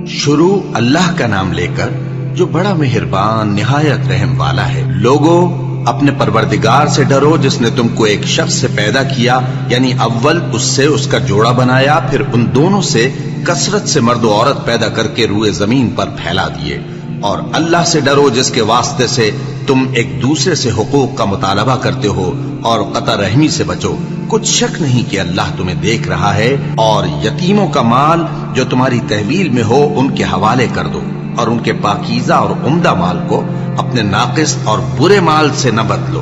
شروع اللہ کا نام لے کر جو بڑا مہربان نہایت رحم والا ہے۔ لوگوں، اپنے پروردگار سے ڈرو جس نے تم کو ایک شخص سے پیدا کیا، یعنی اول اس سے اس کا جوڑا بنایا، پھر ان دونوں سے کثرت سے مرد و عورت پیدا کر کے روئے زمین پر پھیلا دیے۔ اور اللہ سے ڈرو جس کے واسطے سے تم ایک دوسرے سے حقوق کا مطالبہ کرتے ہو، اور قطع رحمی سے بچو۔ کچھ شک نہیں کہ اللہ تمہیں دیکھ رہا ہے۔ اور یتیموں کا مال جو تمہاری تحویل میں ہو ان کے حوالے کر دو، اور ان کے پاکیزہ اور عمدہ مال کو اپنے ناقص اور برے مال سے نہ بدلو،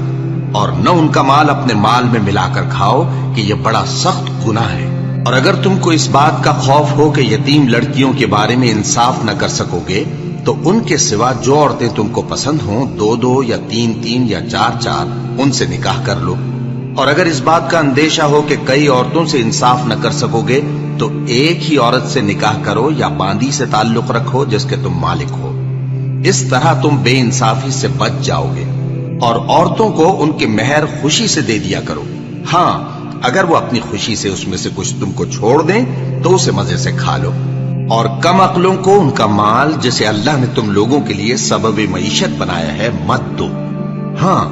اور نہ ان کا مال اپنے مال میں ملا کر کھاؤ کہ یہ بڑا سخت گناہ ہے۔ اور اگر تم کو اس بات کا خوف ہو کہ یتیم لڑکیوں کے بارے میں انصاف نہ کر سکو گے، تو ان کے سوا جو عورتیں تم کو پسند ہوں، 2 یا 3 یا 4 ان سے نکاح کر لو۔ اور اگر اس بات کا اندیشہ ہو کہ کئی عورتوں سے انصاف نہ کر سکو گے، تو ایک ہی عورت سے نکاح کرو یا باندی سے تعلق رکھو جس کے تم مالک ہو۔ اس طرح تم بے انصافی سے بچ جاؤ گے۔ اور عورتوں کو ان کے مہر خوشی سے دے دیا کرو۔ ہاں، اگر وہ اپنی خوشی سے اس میں سے کچھ تم کو چھوڑ دیں تو اسے مزے سے کھا لو۔ اور کم عقلوں کو ان کا مال جسے اللہ نے تم لوگوں کے لیے سبب معیشت بنایا ہے مت دو۔ ہاں،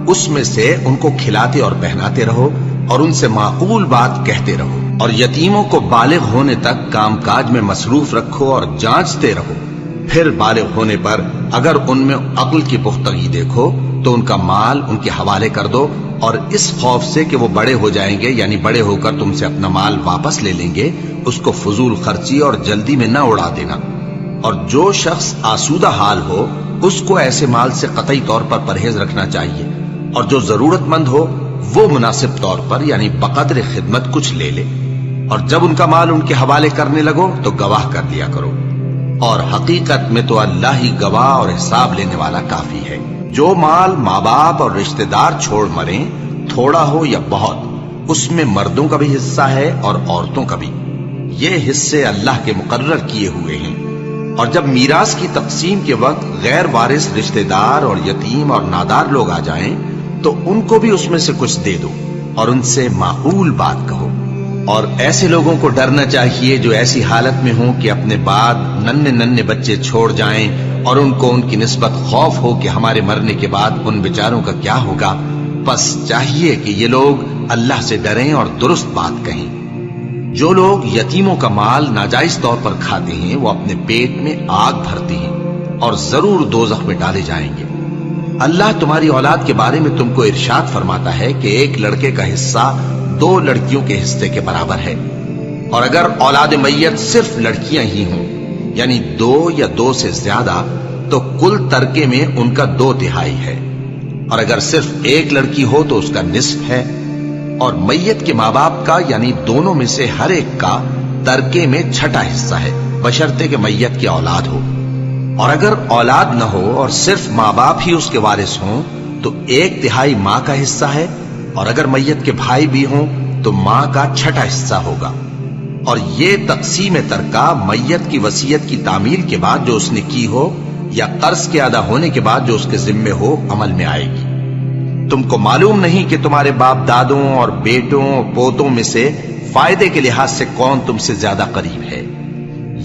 اس میں سے ان کو کھلاتے اور پہناتے رہو، اور ان سے معقول بات کہتے رہو۔ اور یتیموں کو بالغ ہونے تک کام کاج میں مصروف رکھو اور جانچتے رہو۔ پھر بالغ ہونے پر اگر ان میں عقل کی پختگی دیکھو تو ان کا مال ان کے حوالے کر دو، اور اس خوف سے کہ وہ بڑے ہو جائیں گے، یعنی بڑے ہو کر تم سے اپنا مال واپس لے لیں گے، اس کو فضول خرچی اور جلدی میں نہ اڑا دینا۔ اور جو شخص آسودہ حال ہو اس کو ایسے مال سے قطعی طور پر پرہیز رکھنا چاہیے، اور جو ضرورت مند ہو وہ مناسب طور پر یعنی بقدر خدمت کچھ لے لے۔ اور جب ان کا مال ان کے حوالے کرنے لگو تو گواہ کر دیا کرو، اور حقیقت میں تو اللہ ہی گواہ اور حساب لینے والا کافی ہے۔ جو مال ماں باپ اور رشتہ دار چھوڑ مریں، تھوڑا ہو یا بہت، اس میں مردوں کا بھی حصہ ہے اور عورتوں کا بھی۔ یہ حصے اللہ کے مقرر کیے ہوئے ہیں۔ اور جب میراث کی تقسیم کے وقت غیر وارث رشتہ دار اور یتیم اور نادار لوگ آ جائیں تو ان کو بھی اس میں سے کچھ دے دو، اور ان سے معقول بات کہو۔ اور ایسے لوگوں کو ڈرنا چاہیے جو ایسی حالت میں ہوں کہ اپنے بعد ننھے بچے چھوڑ جائیں، اور ان کو ان کی نسبت خوف ہو کہ ہمارے مرنے کے بعد ان بیچاروں کا کیا ہوگا۔ پس چاہیے کہ یہ لوگ اللہ سے ڈریں اور درست بات کہیں۔ جو لوگ یتیموں کا مال ناجائز طور پر کھاتے ہیں وہ اپنے پیٹ میں آگ بھرتے ہیں، اور ضرور دوزخ میں ڈالے جائیں گے۔ اللہ تمہاری اولاد کے بارے میں تم کو ارشاد فرماتا ہے کہ ایک لڑکے کا حصہ 2 لڑکیوں کے حصے کے برابر ہے۔ اور اگر اولاد میت صرف لڑکیاں ہی ہوں، یعنی 2 یا 2 سے زیادہ، تو کل ترکے میں ان کا 2/3 ہے۔ اور اگر صرف ایک لڑکی ہو تو اس کا نصف ہے۔ اور میت کے ماں باپ کا یعنی دونوں میں سے ہر ایک کا ترکے میں 6واں حصہ ہے، بشرطے کہ میت کی اولاد ہو۔ اور اگر اولاد نہ ہو اور صرف ماں باپ ہی اس کے وارث ہوں تو 1/3 ماں کا حصہ ہے، اور اگر میت کے بھائی بھی ہوں تو ماں کا 6واں حصہ ہوگا۔ اور یہ تقسیم ترکہ میت کی وصیت کی تعمیل کے بعد جو اس نے کی ہو یا قرض کے ادا ہونے کے بعد جو اس کے ذمے ہو عمل میں آئے گی۔ تم کو معلوم نہیں کہ تمہارے باپ دادوں اور بیٹوں اور پوتوں میں سے فائدے کے لحاظ سے کون تم سے زیادہ قریب ہے۔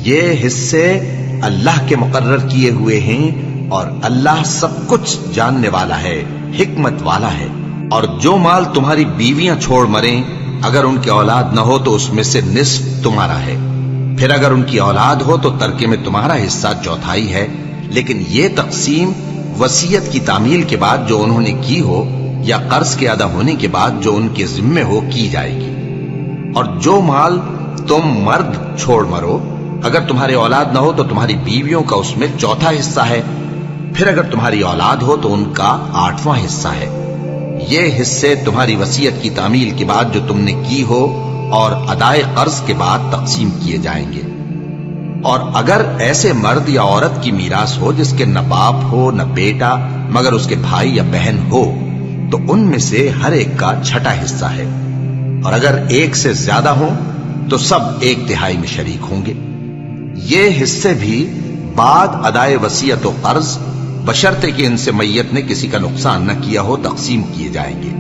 یہ حصے اللہ کے مقرر کیے ہوئے ہیں، اور اللہ سب کچھ جاننے والا ہے، حکمت والا ہے۔ اور جو مال تمہاری بیویاں چھوڑ مریں، اگر ان کی اولاد نہ ہو تو اس میں سے نصف تمہارا ہے۔ پھر اگر ان کی اولاد ہو تو ترکے میں تمہارا حصہ 1/4 ہے۔ لیکن یہ تقسیم وصیت کی تعمیل کے بعد جو انہوں نے کی ہو یا قرض کے ادا ہونے کے بعد جو ان کے ذمے ہو کی جائے گی۔ اور جو مال تم مرد چھوڑ مرو، اگر تمہاری اولاد نہ ہو تو تمہاری بیویوں کا اس میں 1/4 حصہ ہے۔ پھر اگر تمہاری اولاد ہو تو ان کا 8واں حصہ ہے۔ یہ حصے تمہاری وصیت کی تعمیل کے بعد جو تم نے کی ہو اور ادائے قرض کے بعد تقسیم کیے جائیں گے۔ اور اگر ایسے مرد یا عورت کی میراث ہو جس کے نہ باپ ہو نہ بیٹا مگر اس کے بھائی یا بہن ہو، تو ان میں سے ہر ایک کا 6واں حصہ ہے۔ اور اگر ایک سے زیادہ ہوں تو سب 1/3 میں شریک ہوں گے۔ یہ حصے بھی بعد ادائے وصیت و قرض بشرطے کہ ان سے میت نے کسی کا نقصان نہ کیا ہو تقسیم کیے جائیں گے۔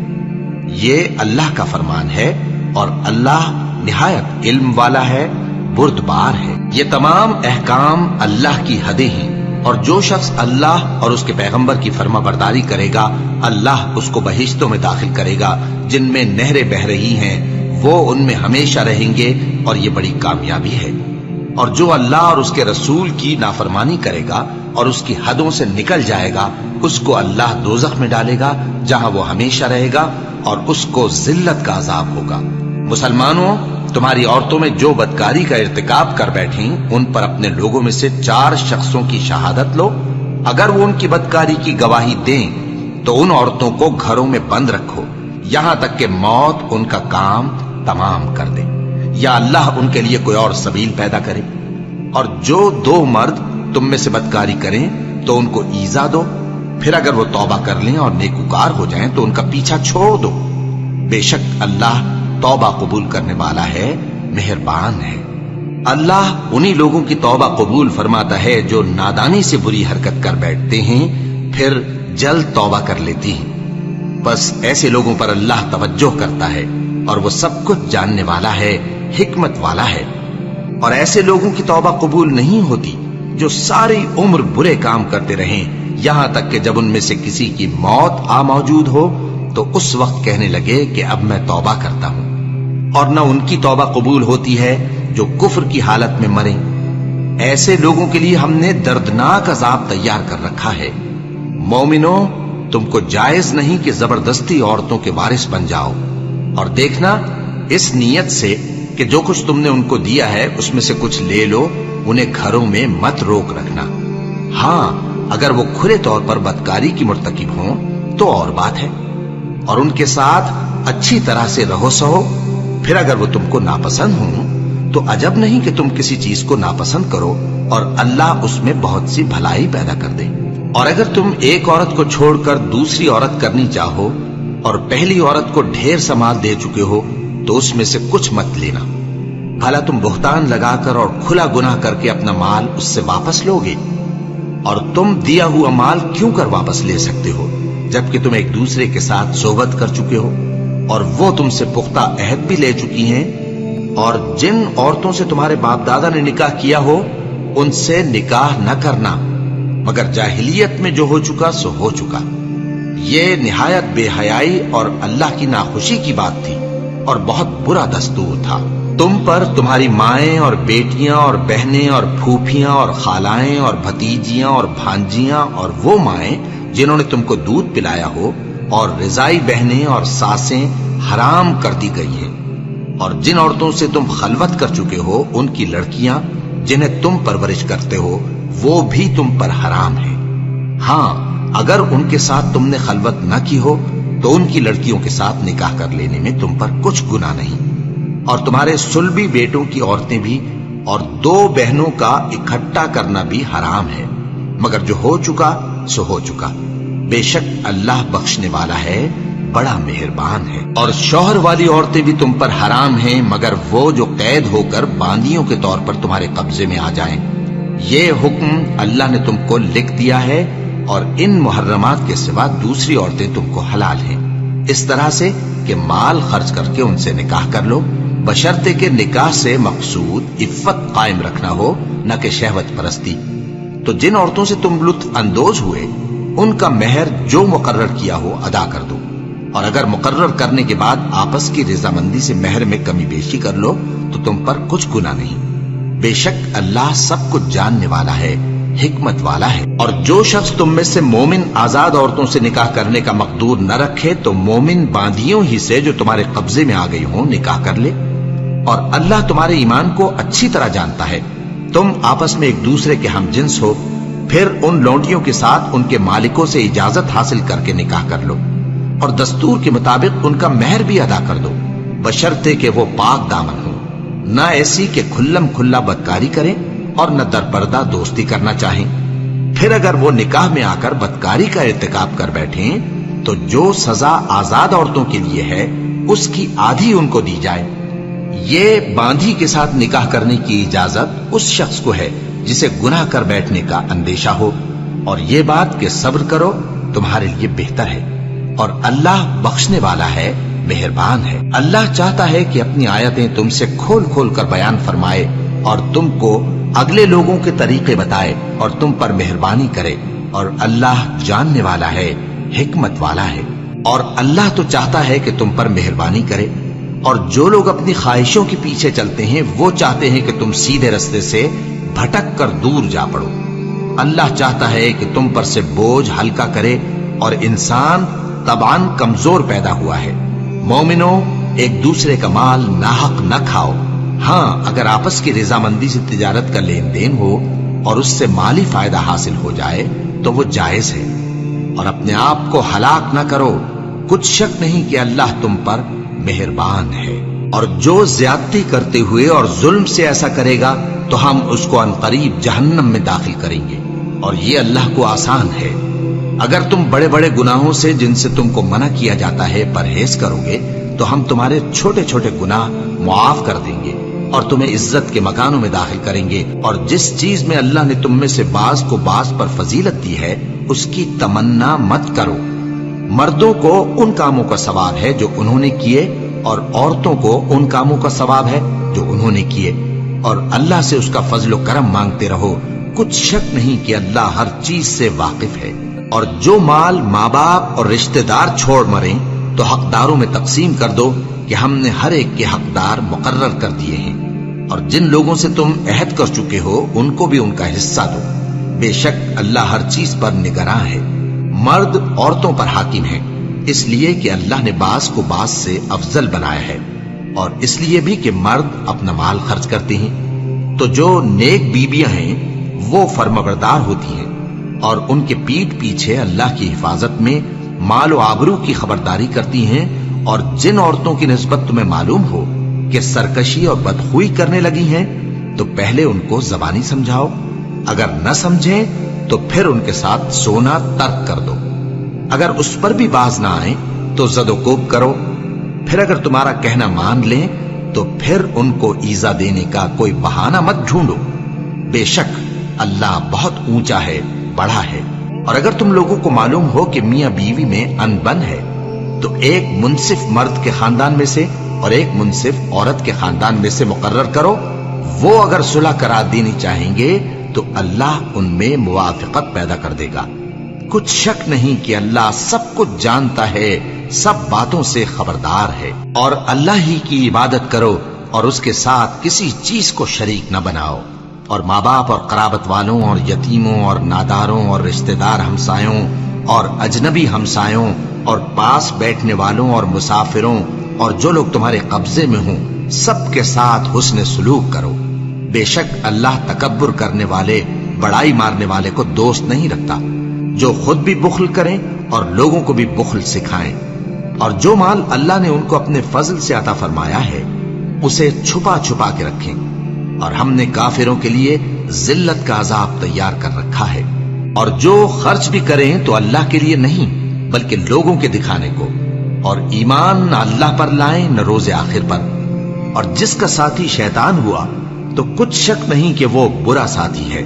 یہ اللہ کا فرمان ہے، اور اللہ نہایت علم والا ہے، بردبار ہے۔ یہ تمام احکام اللہ کی حدیں ہیں، اور جو شخص اللہ اور اس کے پیغمبر کی فرما برداری کرے گا اللہ اس کو بہشتوں میں داخل کرے گا جن میں نہریں بہ رہی ہیں، وہ ان میں ہمیشہ رہیں گے، اور یہ بڑی کامیابی ہے۔ اور جو اللہ اور اس کے رسول کی نافرمانی کرے گا اور اس کی حدوں سے نکل جائے گا اس کو اللہ دوزخ میں ڈالے گا جہاں وہ ہمیشہ رہے گا، اور اس کو ذلت کا عذاب ہوگا۔ مسلمانوں، تمہاری عورتوں میں جو بدکاری کا ارتکاب کر بیٹھیں ان پر اپنے لوگوں میں سے 4 شخصوں کی شہادت لو۔ اگر وہ ان کی بدکاری کی گواہی دیں تو ان عورتوں کو گھروں میں بند رکھو یہاں تک کہ موت ان کا کام تمام کر دے، یا اللہ ان کے لیے کوئی اور سبیل پیدا کرے۔ اور جو 2 مرد تم میں سے بدکاری کریں تو ان کو ایذا دو، پھر اگر وہ توبہ کر لیں اور نیکوکار ہو جائیں تو ان کا پیچھا چھوڑ دو۔ بے شک اللہ توبہ قبول کرنے والا ہے، مہربان ہے۔ اللہ انہی لوگوں کی توبہ قبول فرماتا ہے جو نادانی سے بری حرکت کر بیٹھتے ہیں پھر جلد توبہ کر لیتی ہیں، بس ایسے لوگوں پر اللہ توجہ کرتا ہے اور وہ سب کچھ جاننے والا ہے، حکمت والا ہے۔ اور ایسے لوگوں کی توبہ قبول نہیں ہوتی جو ساری عمر برے کام کرتے رہیں یہاں تک کہ جب ان میں سے کسی کی موت آ موجود ہو تو اس وقت کہنے لگے کہ اب میں توبہ کرتا ہوں۔ اور نہ ان کی توبہ قبول ہوتی ہے جو کفر کی حالت میں مریں۔ ایسے لوگوں کے لیے ہم نے دردناک عذاب تیار کر رکھا ہے۔ مومنوں، تم کو جائز نہیں کہ زبردستی عورتوں کے وارث بن جاؤ، اور دیکھنا اس نیت سے کہ جو کچھ تم نے ان کو دیا ہے اس میں سے کچھ لے لو، انہیں گھروں میں مت روک رکھنا۔ ہاں، اگر وہ کھلے طور پر بدکاری کی مرتکب ہوں تو اور بات ہے، اور ان کے ساتھ اچھی طرح سے رہو سہو۔ پھر اگر وہ تم کو ناپسند ہوں تو عجب نہیں کہ تم کسی چیز کو ناپسند کرو اور اللہ اس میں بہت سی بھلائی پیدا کر دے۔ اور اگر تم ایک عورت کو چھوڑ کر دوسری عورت کرنی چاہو اور پہلی عورت کو ڈھیر سمال دے چکے ہو تو اس میں سے کچھ مت لینا، بھلا تم بہتان لگا کر اور کھلا گناہ کر کے اپنا مال اس سے واپس لوگے؟ اور تم دیا ہوا مال کیوں کر واپس لے سکتے ہو جبکہ تم ایک دوسرے کے ساتھ صحبت کر چکے ہو اور وہ تم سے پختہ عہد بھی لے چکی ہیں؟ اور جن عورتوں سے تمہارے باپ دادا نے نکاح کیا ہو ان سے نکاح نہ کرنا مگر جاہلیت میں جو ہو چکا سو ہو چکا۔ یہ نہایت بے حیائی اور اللہ کی ناخوشی کی بات تھی اور بہت برا دستور تھا۔ تم پر تمہاری مائیں اور بیٹیاں اور بہنیں اور پھوپھیاں اور خالائیں اور بھتیجیاں اور بھانجیاں اور وہ مائیں جنہوں نے تم کو دودھ پلایا ہو اور رضائی بہنیں اور ساسیں حرام کر دی گئی ہیں، اور جن عورتوں سے تم خلوت کر چکے ہو ان کی لڑکیاں جنہیں تم پرورش کرتے ہو وہ بھی تم پر حرام ہیں۔ ہاں، اگر ان کے ساتھ تم نے خلوت نہ کی ہو تو ان کی لڑکیوں کے ساتھ نکاح کر لینے میں تم پر کچھ گناہ نہیں۔ اور تمہارے صلبی بیٹوں کی عورتیں بھی اور 2 بہنوں کا اکٹھا کرنا بھی حرام ہے، مگر جو ہو چکا سو ہو چکا۔ بے شک اللہ بخشنے والا ہے، بڑا مہربان ہے۔ اور شوہر والی عورتیں بھی تم پر حرام ہیں مگر وہ جو قید ہو کر باندیوں کے طور پر تمہارے قبضے میں آ جائیں۔ یہ حکم اللہ نے تم کو لکھ دیا ہے، اور ان محرمات کے سوا دوسری عورتیں تم کو حلال ہیں، اس طرح سے کہ مال خرچ کر کے ان سے نکاح کر لو، بشرطے کہ نکاح سے مقصود عفت قائم رکھنا ہو نہ کہ شہوت پرستی۔ تو جن عورتوں سے تم لطف اندوز ہوئے ان کا مہر جو مقرر کیا ہو ادا کر دو، اور اگر مقرر کرنے کے بعد آپس کی رضامندی سے مہر میں کمی بیشی کر لو تو تم پر کچھ گناہ نہیں۔ بے شک اللہ سب کچھ جاننے والا ہے، حکمت والا ہے۔ اور جو شخص تم میں سے مومن آزاد عورتوں سے نکاح کرنے کا مقدور نہ رکھے تو مومن باندیوں ہی سے جو تمہارے قبضے میں آ گئی ہوں نکاح کر لے، اور اللہ تمہارے ایمان کو اچھی طرح جانتا ہے۔ تم آپس میں ایک دوسرے کے ہم جنس ہو، پھر ان لونڈیوں کے ساتھ ان کے مالکوں سے اجازت حاصل کر کے نکاح کر لو، اور دستور کے مطابق ان کا مہر بھی ادا کر دو، بشرطے کہ وہ پاک دامن ہو، نہ ایسی کہ کھلم کھلا بدکاری کریں اور نہ درپردہ دوستی کرنا چاہیں۔ پھر اگر وہ نکاح میں آ کر بدکاری کا ارتکاب کر بیٹھیں تو جو سزا آزاد عورتوں کے لیے ہے اس کی آدھی ان کو دی جائے۔ یہ باندھی کے ساتھ نکاح کرنے کی اجازت اس شخص کو ہے جسے گناہ کر بیٹھنے کا اندیشہ ہو، اور یہ بات کہ صبر کرو تمہارے لیے بہتر ہے، اور اللہ بخشنے والا ہے، مہربان ہے۔ اللہ چاہتا ہے کہ اپنی آیتیں تم سے کھول کھول کر بیان فرمائے اور تم کو اگلے لوگوں کے طریقے بتائے اور تم پر مہربانی کرے، اور اللہ جاننے والا ہے، حکمت والا ہے۔ اور اللہ تو چاہتا ہے کہ تم پر مہربانی کرے، اور جو لوگ اپنی خواہشوں کے پیچھے چلتے ہیں وہ چاہتے ہیں کہ تم سیدھے رستے سے بھٹک کر دور جا پڑو۔ اللہ چاہتا ہے کہ تم پر سے بوجھ ہلکا کرے، اور انسان طبعاً کمزور پیدا ہوا ہے۔ مومنوں، ایک دوسرے کا مال ناحق نہ کھاؤ۔ ہاں، اگر آپس کی رضامندی سے تجارت کا لین دین ہو اور اس سے مالی فائدہ حاصل ہو جائے تو وہ جائز ہے، اور اپنے آپ کو ہلاک نہ کرو، کچھ شک نہیں کہ اللہ تم پر مہربان ہے۔ اور جو زیادتی کرتے ہوئے اور ظلم سے ایسا کرے گا تو ہم اس کو عنقریب جہنم میں داخل کریں گے، اور یہ اللہ کو آسان ہے۔ اگر تم بڑے بڑے گناہوں سے جن سے تم کو منع کیا جاتا ہے پرہیز کرو گے تو ہم تمہارے چھوٹے چھوٹے گناہ معاف کر دیں گے اور تمہیں عزت کے مکانوں میں داخل کریں گے۔ اور جس چیز میں اللہ نے تم میں سے بعض کو بعض پر فضیلت دی ہے اس کی تمنا مت کرو۔ مردوں کو ان کاموں کا ثواب ہے جو انہوں نے کیے، اور عورتوں کو ان کاموں کا ثواب ہے جو انہوں نے کیے، اور اللہ سے اس کا فضل و کرم مانگتے رہو، کچھ شک نہیں کہ اللہ ہر چیز سے واقف ہے۔ اور جو مال ماں باپ اور رشتہ دار چھوڑ مریں تو حقداروں میں تقسیم کر دو کہ ہم نے ہر ایک کے حقدار مقرر کر دیے ہیں، اور جن لوگوں سے تم عہد کر چکے ہو ان کو بھی ان کا حصہ دو، بے شک اللہ ہر چیز پر نگراں ہے۔ مرد عورتوں پر حاکم ہے، اس لیے کہ اللہ نے بعض کو بعض سے افضل بنایا ہے، اور اس لیے بھی کہ مرد اپنا مال خرچ کرتے ہیں۔ تو جو نیک بیویاں ہیں وہ فرمانبردار ہوتی ہیں، اور ان کے پیٹھ پیچھے اللہ کی حفاظت میں مال و آبرو کی خبرداری کرتی ہیں۔ اور جن عورتوں کی نسبت تمہیں معلوم ہو کہ سرکشی اور بدخوئی کرنے لگی ہیں تو پہلے ان کو زبانی سمجھاؤ، اگر نہ سمجھیں تو پھر ان کے ساتھ سونا ترک کر دو۔ اگر اس پر بھی باز نہ آئیں تو زد و کوب کرو، پھر اگر تمہارا کہنا مان لیں تو پھر ان کو ایذا دینے کا کوئی بہانہ مت ڈھونڈو، بے شک اللہ بہت اونچا ہے، بڑا ہے۔ اور اگر تم لوگوں کو معلوم ہو کہ میاں بیوی میں انبن ہے تو ایک منصف مرد کے خاندان میں سے اور ایک منصف عورت کے خاندان میں سے مقرر کرو، وہ اگر صلح کرا دینی چاہیں گے تو اللہ ان میں موافقت پیدا کر دے گا۔ کچھ شک نہیں کہ اللہ سب کچھ جانتا ہے، سب باتوں سے خبردار ہے۔ اور اللہ ہی کی عبادت کرو اور اس کے ساتھ کسی چیز کو شریک نہ بناؤ، اور ماں باپ اور قرابت والوں اور یتیموں اور ناداروں اور رشتہ دار ہمسایوں اور اجنبی ہمسایوں اور پاس بیٹھنے والوں اور مسافروں اور جو لوگ تمہارے قبضے میں ہوں سب کے ساتھ حسن سلوک کرو، بے شک اللہ تکبر کرنے والے، بڑائی مارنے والے کو دوست نہیں رکھتا۔ جو خود بھی بخل کریں اور لوگوں کو بھی بخل سکھائیں، اور جو مال اللہ نے ان کو اپنے فضل سے عطا فرمایا ہے اسے چھپا چھپا کے رکھیں، اور ہم نے کافروں کے لیے ذلت کا عذاب تیار کر رکھا ہے۔ اور جو خرچ بھی کریں تو اللہ کے لیے نہیں بلکہ لوگوں کے دکھانے کو، اور ایمان نہ اللہ پر لائیں نہ روز آخر پر۔ اور جس کا ساتھی شیطان ہوا تو کچھ شک نہیں کہ وہ برا ساتھی ہے۔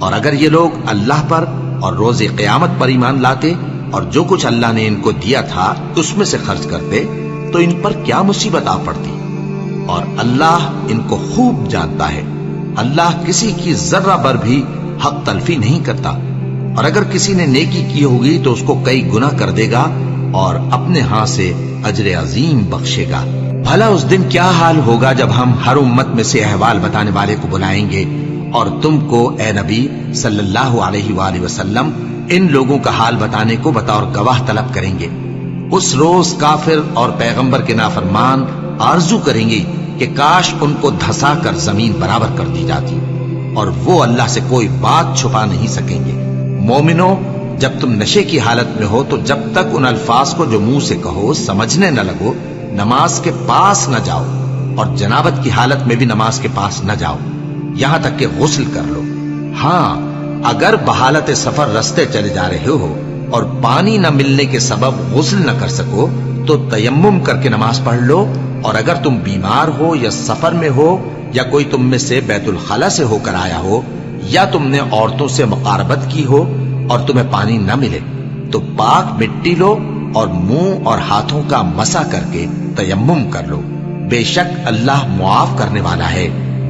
اور اگر یہ لوگ اللہ پر اور روز قیامت پر ایمان لاتے اور جو کچھ اللہ نے ان کو دیا تھا اس میں سے خرچ کرتے تو ان پر کیا مصیبت آ پڑتی۔ اور اللہ ان کو خوب جانتا ہے، اللہ کسی کی ذرہ بر بھی حق تلفی نہیں کرتا، اور اگر کسی نے نیکی کی ہوگی تو اس کو کئی گنا کر دے گا اور اپنے ہاں سے اجر عظیم بخشے گا۔ بھلا اس دن کیا حال ہوگا جب ہم ہر امت میں سے احوال بتانے والے کو بلائیں گے اور تم کو اے نبی صلی اللہ علیہ وآلہ وسلم ان لوگوں کا حال بتانے کو بطور گواہ طلب کریں گے۔ اس روز کافر اور پیغمبر کے نافرمان آرزو کریں گے کہ کاش ان کو دھسا کر زمین برابر کر دی جاتی، اور وہ اللہ سے کوئی بات چھپا نہیں سکیں گے۔ مومنو، جب تم نشے کی حالت میں ہو تو جب تک ان الفاظ کو جو منہ سے کہو سمجھنے نہ لگو نماز کے پاس نہ جاؤ، اور جنابت کی حالت میں بھی نماز کے پاس نہ جاؤ یہاں تک کہ غسل کر لو۔ ہاں، اگر بحالت سفر رستے چلے جا رہے ہو اور پانی نہ ملنے کے سبب غسل نہ کر سکو تو تیمم کر کے نماز پڑھ لو، اور اگر تم بیمار ہو یا سفر میں ہو یا کوئی تم میں سے بیت الخلا سے ہو کر آیا ہو یا تم نے عورتوں سے مقاربت کی ہو اور تمہیں پانی نہ ملے تو پاک مٹی لو اور منہ اور ہاتھوں کا مسح کر کے تیمم کر لو، بے شک اللہ معاف کرنے والا ہے،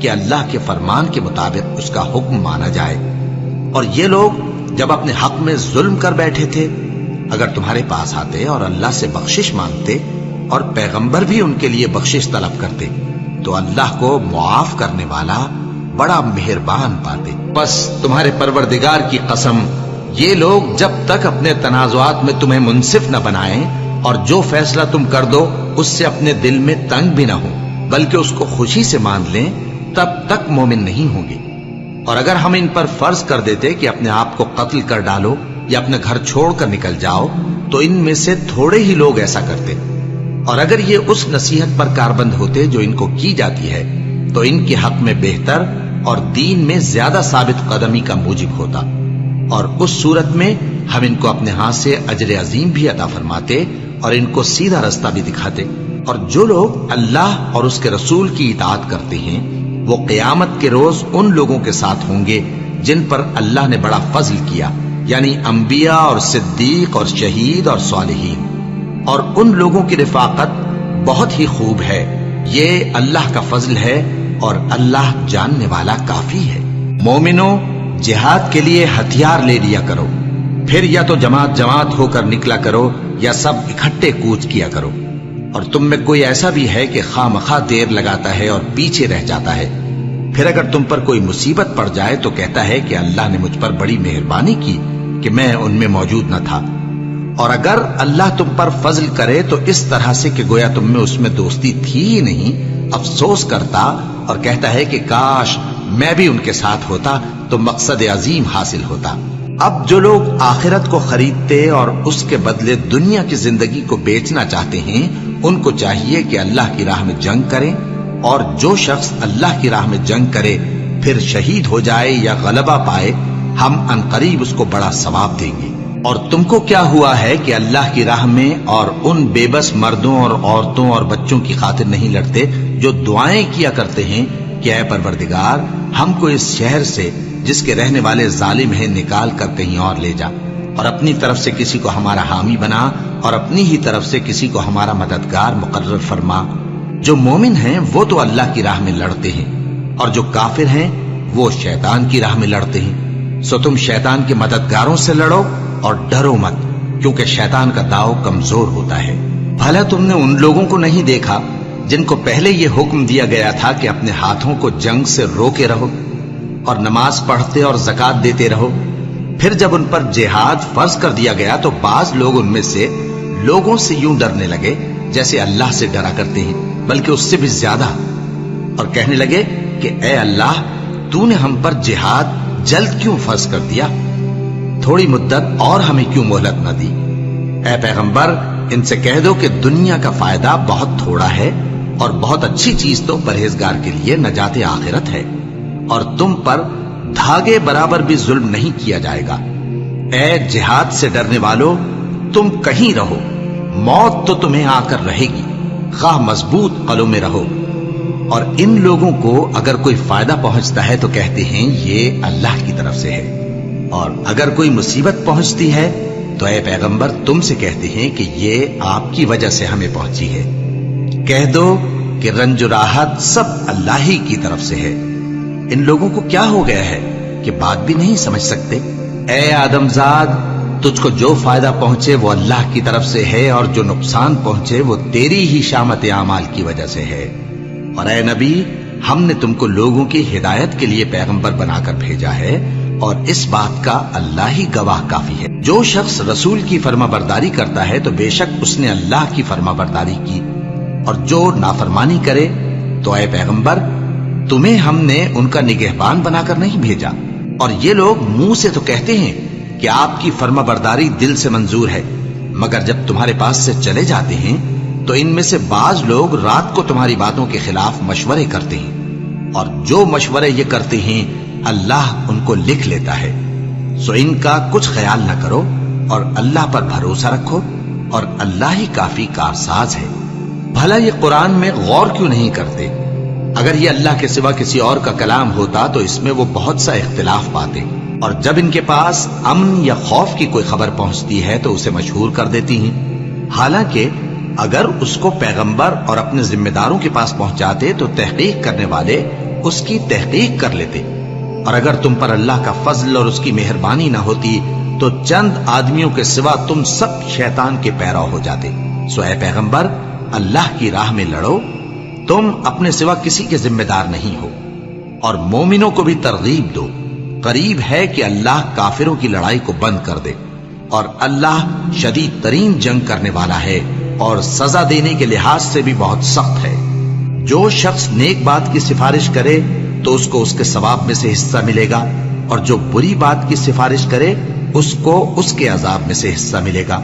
کہ اللہ کے فرمان کے مطابق اس کا حکم مانا جائے۔ اور یہ لوگ جب اپنے حق میں ظلم کر بیٹھے تھے، اگر تمہارے پاس آتے اور اللہ سے بخشش مانگتے اور پیغمبر بھی ان کے لیے بخشش طلب کرتے تو اللہ کو معاف کرنے والا بڑا مہربان پاتے۔ بس تمہارے پروردگار کی قسم، یہ لوگ جب تک اپنے تنازعات میں تمہیں منصف نہ بنائیں اور جو فیصلہ تم کر دو اس سے اپنے دل میں تنگ بھی نہ ہو بلکہ اس کو خوشی سے مان لیں، تب تک مومن نہیں ہوں گے۔ اور اگر ہم ان پر فرض کر دیتے کہ اپنے آپ کو قتل کر ڈالو یا اپنے گھر چھوڑ کر نکل جاؤ تو ان میں سے تھوڑے ہی لوگ ایسا کرتے، اور اگر یہ اس نصیحت پر کاربند ہوتے جو ان کو کی جاتی ہے تو ان کے حق میں بہتر اور دین میں زیادہ ثابت قدمی کا موجب ہوتا، اور اس صورت میں ہم ان کو اپنے ہاتھ سے اجر عظیم بھی عطا فرماتے اور ان کو سیدھا رستہ بھی دکھاتے۔ اور جو لوگ اللہ اور اس کے رسول کی اطاعت کرتے ہیں وہ قیامت کے روز ان لوگوں کے ساتھ ہوں گے جن پر اللہ نے بڑا فضل کیا، یعنی انبیاء اور صدیق اور شہید اور صالحین، اور ان لوگوں کی رفاقت بہت ہی خوب ہے۔ یہ اللہ کا فضل ہے اور اللہ جاننے والا کافی ہے۔ مومنوں، جہاد کے لیے ہتھیار لے لیا کرو، پھر یا تو جماعت جماعت ہو کر نکلا کرو یا سب اکٹھے کوچ کیا کرو۔ اور تم میں کوئی ایسا بھی ہے کہ خواہ مخواہ دیر لگاتا ہے اور پیچھے رہ جاتا ہے، پھر اگر تم پر کوئی مصیبت پڑ جائے تو کہتا ہے کہ اللہ نے مجھ پر بڑی مہربانی کی کہ میں ان میں موجود نہ تھا۔ اور اگر اللہ تم پر فضل کرے تو اس طرح سے کہ گویا تم میں اس میں دوستی تھی ہی نہیں، افسوس کرتا اور کہتا ہے کہ کاش میں بھی ان کے ساتھ ہوتا تو مقصد عظیم حاصل ہوتا۔ اب جو لوگ آخرت کو خریدتے اور اس کے بدلے دنیا کی زندگی کو بیچنا چاہتے ہیں ان کو چاہیے کہ اللہ کی راہ میں جنگ کریں، اور جو شخص اللہ کی راہ میں جنگ کرے پھر شہید ہو جائے یا غلبہ پائے ہم عنقریب اس کو بڑا ثواب دیں گے۔ اور تم کو کیا ہوا ہے کہ اللہ کی راہ میں اور ان بے بس مردوں اور عورتوں اور بچوں کی خاطر نہیں لڑتے جو دعائیں کیا کرتے ہیں کہ اے پروردگار ہم کو اس شہر سے جس کے رہنے والے ظالم ہیں نکال کر کہیں اور لے جا، اور اپنی طرف سے کسی کو ہمارا حامی بنا اور اپنی ہی طرف سے کسی کو ہمارا مددگار مقرر فرما۔ جو مومن ہیں وہ تو اللہ کی راہ میں لڑتے ہیں اور جو کافر ہیں وہ شیطان کی راہ میں لڑتے ہیں، سو تم شیطان کے مددگاروں سے لڑو اور ڈرو مت، کیونکہ شیطان کا داؤ کمزور ہوتا ہے۔ بھلا تم نے ان لوگوں کو نہیں دیکھا جن کو پہلے یہ حکم دیا گیا تھا کہ اپنے ہاتھوں کو جنگ سے روکے رہو اور نماز پڑھتے اور زکات دیتے رہو، پھر جب ان پر جہاد فرض کر دیا گیا تو بعض لوگ ان میں سے لوگوں سے یوں ڈرنے لگے جیسے اللہ سے ڈرا کرتے ہیں، بلکہ اس سے بھی زیادہ، اور کہنے لگے کہ اے اللہ تو نے ہم پر جہاد جلد کیوں فرض کر دیا، تھوڑی مدت اور ہمیں کیوں مہلت نہ دی۔ اے پیغمبر ان سے کہہ دو کہ دنیا کا فائدہ بہت تھوڑا ہے اور بہت اچھی چیز تو پرہیزگار کے لیے نجات آخرت ہے، اور تم پر دھاگے برابر بھی ظلم نہیں کیا جائے گا۔ اے جہاد سے ڈرنے والو، تم کہیں رہو، موت تو تمہیں آ کر رہے گی، خواہ مضبوط قلعوں میں رہو۔ اور ان لوگوں کو اگر کوئی فائدہ پہنچتا ہے تو کہتے ہیں یہ اللہ کی طرف سے ہے، اور اگر کوئی مصیبت پہنچتی ہے تو اے پیغمبر تم سے کہتے ہیں کہ یہ آپ کی وجہ سے ہمیں پہنچی ہے۔ کہہ دو کہ رنج و راحت سب اللہ ہی کی طرف سے ہے۔ ان لوگوں کو کیا ہو گیا ہے کہ بات بھی نہیں سمجھ سکتے؟ اے آدم زاد، تجھ کو جو فائدہ پہنچے وہ اللہ کی طرف سے ہے، اور جو نقصان پہنچے وہ تیری ہی شامت اعمال کی وجہ سے ہے۔ اور اے نبی، ہم نے تم کو لوگوں کی ہدایت کے لیے پیغمبر بنا کر بھیجا ہے، اور اس بات کا اللہ ہی گواہ کافی ہے۔ جو شخص رسول کی فرما برداری کرتا ہے تو بے شک اس نے اللہ کی فرما برداری کی، اور جو نافرمانی کرے تو اے پیغمبر تمہیں ہم نے ان کا نگہبان بنا کر نہیں بھیجا۔ اور یہ لوگ منہ سے تو کہتے ہیں کہ آپ کی فرما برداری دل سے منظور ہے، مگر جب تمہارے پاس سے چلے جاتے ہیں تو ان میں سے بعض لوگ رات کو تمہاری باتوں کے خلاف مشورے کرتے ہیں، اور جو مشورے یہ کرتے ہیں اللہ ان کو لکھ لیتا ہے۔ سو ان کا کچھ خیال نہ کرو اور اللہ پر بھروسہ رکھو، اور اللہ ہی کافی کارساز ہے۔ بھلا یہ قرآن میں غور کیوں نہیں کرتے؟ اگر یہ اللہ کے سوا کسی اور کا کلام ہوتا تو اس میں وہ بہت سا اختلاف پاتے، اور جب ان کے پاس امن یا خوف کی کوئی خبر پہنچتی ہے تو اسے مشہور کر دیتی ہیں، حالانکہ اگر اس کو پیغمبر اور اپنے ذمہ داروں کے پاس پہنچاتے تو تحقیق کرنے والے اس کی تحقیق کر لیتے، اور اگر تم پر اللہ کا فضل اور اس کی مہربانی نہ ہوتی تو چند آدمیوں کے سوا تم سب شیطان کے پیرو ہو جاتے۔ سو اے پیغمبر، اللہ کی راہ میں لڑو، تم اپنے سوا کسی کے ذمہ دار نہیں ہو، اور مومنوں کو بھی ترغیب دو، قریب ہے کہ اللہ کافروں کی لڑائی کو بند کر دے، اور اللہ شدید ترین جنگ کرنے والا ہے اور سزا دینے کے لحاظ سے بھی بہت سخت ہے۔ جو شخص نیک بات کی سفارش کرے تو اس کو اس کے ثواب میں سے حصہ ملے گا، اور جو بری بات کی سفارش کرے اس کو اس کے عذاب میں سے حصہ ملے گا،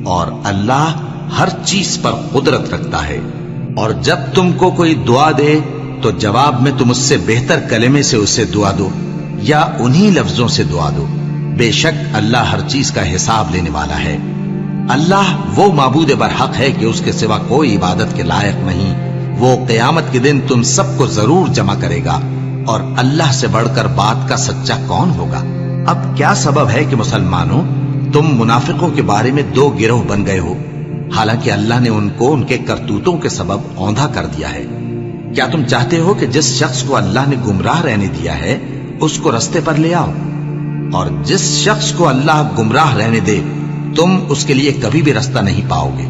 اور اللہ ہر چیز پر قدرت رکھتا ہے۔ اور جب تم کو کوئی دعا دے تو جواب میں تم اس سے بہتر کلمے سے اسے دعا دو یا انہی لفظوں سے دعا دو، بے شک اللہ ہر چیز کا حساب لینے والا ہے۔ اللہ وہ معبود برحق ہے کہ اس کے سوا کوئی عبادت کے لائق نہیں۔ وہ قیامت کے دن تم سب کو ضرور جمع کرے گا، اور اللہ سے بڑھ کر بات کا سچا کون ہوگا؟ اب کیا سبب ہے کہ مسلمانوں تم منافقوں کے بارے میں دو گروہ بن گئے ہو، حالانکہ اللہ نے ان کو ان کے کرتوتوں کے سبب اوندھا کر دیا ہے؟ کیا تم چاہتے ہو کہ جس شخص کو اللہ نے گمراہ رہنے دیا ہے اس کو رستے پر لے آؤ، اور جس شخص کو اللہ گمراہ رہنے دے تم اس کے لیے کبھی بھی رستہ نہیں پاؤ گے؟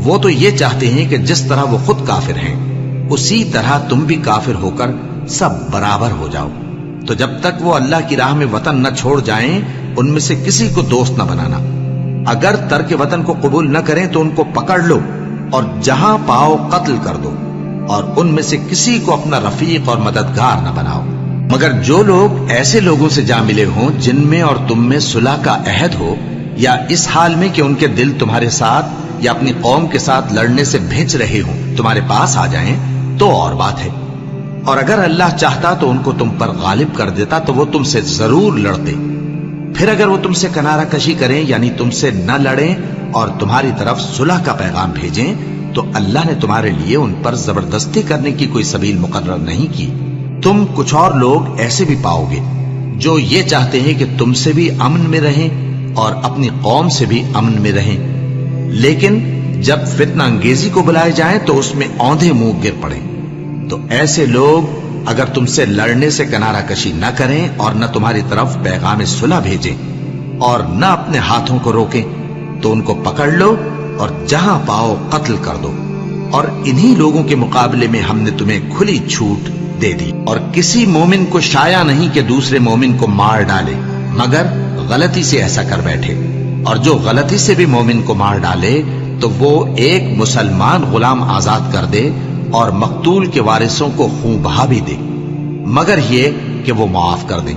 وہ تو یہ چاہتے ہیں کہ جس طرح وہ خود کافر ہیں اسی طرح تم بھی کافر ہو کر سب برابر ہو جاؤ۔ تو جب تک وہ اللہ کی راہ میں وطن نہ چھوڑ جائیں ان میں سے کسی کو دوست نہ بنانا۔ اگر ترک وطن کو قبول نہ کریں تو ان کو پکڑ لو اور جہاں پاؤ قتل کر دو، اور ان میں سے کسی کو اپنا رفیق اور مددگار نہ بناؤ، مگر جو لوگ ایسے لوگوں سے جا ملے ہوں جن میں اور تم میں صلح کا عہد ہو، یا اس حال میں کہ ان کے دل تمہارے ساتھ یا اپنی قوم کے ساتھ لڑنے سے بھج رہے ہوں تمہارے پاس آ جائیں تو اور بات ہے، اور اگر اللہ چاہتا تو ان کو تم پر غالب کر دیتا تو وہ تم سے ضرور لڑتے۔ پھر اگر وہ تم سے کنارہ کشی کریں یعنی تم سے نہ لڑیں اور تمہاری طرف صلح کا پیغام بھیجیں تو اللہ نے تمہارے لیے ان پر زبردستی کرنے کی کوئی سبیل مقرر نہیں کی۔ تم کچھ اور لوگ ایسے بھی پاؤ گے جو یہ چاہتے ہیں کہ تم سے بھی امن میں رہیں اور اپنی قوم سے بھی امن میں رہیں، لیکن جب فتنہ انگیزی کو بلائے جائیں تو اس میں اوندھے منہ گر پڑیں۔ تو ایسے لوگ اگر تم سے لڑنے سے کنارہ کشی نہ کریں اور نہ تمہاری طرف پیغام صلح بھیجیں اور نہ اپنے ہاتھوں کو روکیں تو ان کو پکڑ لو اور جہاں پاؤ قتل کر دو، اور انہی لوگوں کے مقابلے میں ہم نے تمہیں کھلی چھوٹ دے دی، اور کسی مومن کو شایع نہیں کہ دوسرے مومن کو مار ڈالے مگر غلطی سے ایسا کر بیٹھے، اور جو غلطی سے بھی مومن کو مار ڈالے تو وہ ایک مسلمان غلام آزاد کر دے اور مقتول کے وارثوں کو خون بہا بھی دے، مگر یہ کہ وہ معاف کر دیں۔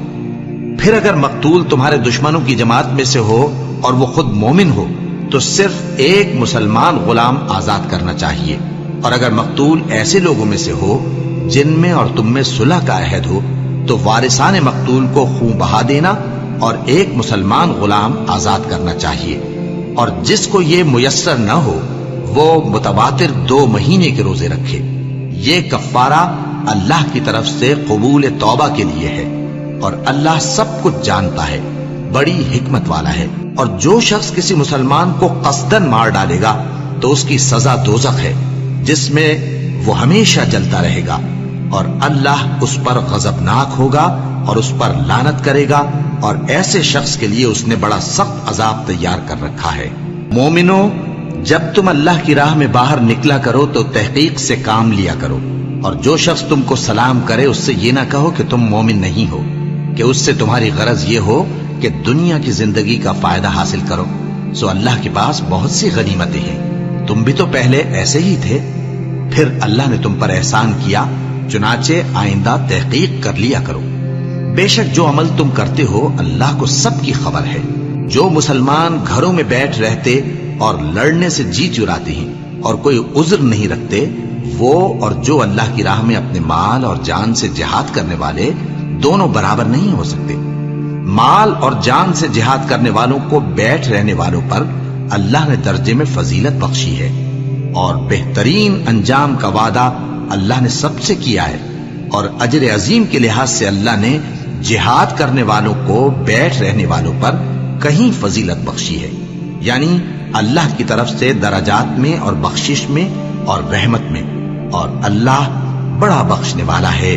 پھر اگر مقتول تمہارے دشمنوں کی جماعت میں سے ہو اور وہ خود مومن ہو تو صرف ایک مسلمان غلام آزاد کرنا چاہیے، اور اگر مقتول ایسے لوگوں میں سے ہو جن میں اور تم میں صلح کا عہد ہو تو وارثان مقتول کو خون بہا دینا اور ایک مسلمان غلام آزاد کرنا چاہیے، اور جس کو یہ میسر نہ ہو وہ متواتر 2 مہینے کے روزے رکھے۔ یہ کفارہ اللہ کی طرف سے قبول توبہ کے لیے ہے، اور اللہ سب کچھ جانتا ہے، بڑی حکمت والا ہے۔ اور جو شخص کسی مسلمان کو قصدن مار ڈالے گا تو اس کی سزا دوزخ ہے جس میں وہ ہمیشہ جلتا رہے گا، اور اللہ اس پر غضبناک ہوگا اور اس پر لعنت کرے گا، اور ایسے شخص کے لیے اس نے بڑا سخت عذاب تیار کر رکھا ہے۔ مومنو، جب تم اللہ کی راہ میں باہر نکلا کرو تو تحقیق سے کام لیا کرو، اور جو شخص تم کو سلام کرے اس سے یہ نہ کہو کہ تم مومن نہیں ہو، کہ اس سے تمہاری غرض یہ ہو کہ دنیا کی زندگی کا فائدہ حاصل کرو۔ سو اللہ کے پاس بہت سی غنیمتیں ہیں، تم بھی تو پہلے ایسے ہی تھے، پھر اللہ نے تم پر احسان کیا، چنانچہ آئندہ تحقیق کر لیا کرو۔ بے شک جو عمل تم کرتے ہو اللہ کو سب کی خبر ہے۔ جو مسلمان گھروں میں بیٹھ رہتے اور لڑنے سے جی چراتے ہیں اور کوئی عذر نہیں رکھتے، وہ اور جو اللہ کی راہ میں اپنے مال اور جان سے جہاد کرنے والے دونوں برابر نہیں ہو سکتے۔ مال اور جان سے جہاد کرنے والوں کو بیٹھ رہنے والوں پر اللہ نے درجے میں فضیلت بخشی ہے، اور بہترین انجام کا وعدہ اللہ نے سب سے کیا ہے، اور اجر عظیم کے لحاظ سے اللہ نے جہاد کرنے والوں کو بیٹھ رہنے والوں پر کہیں فضیلت بخشی ہے، یعنی اللہ کی طرف سے درجات میں اور بخشش میں اور رحمت میں، اور اللہ بڑا بخشنے والا ہے،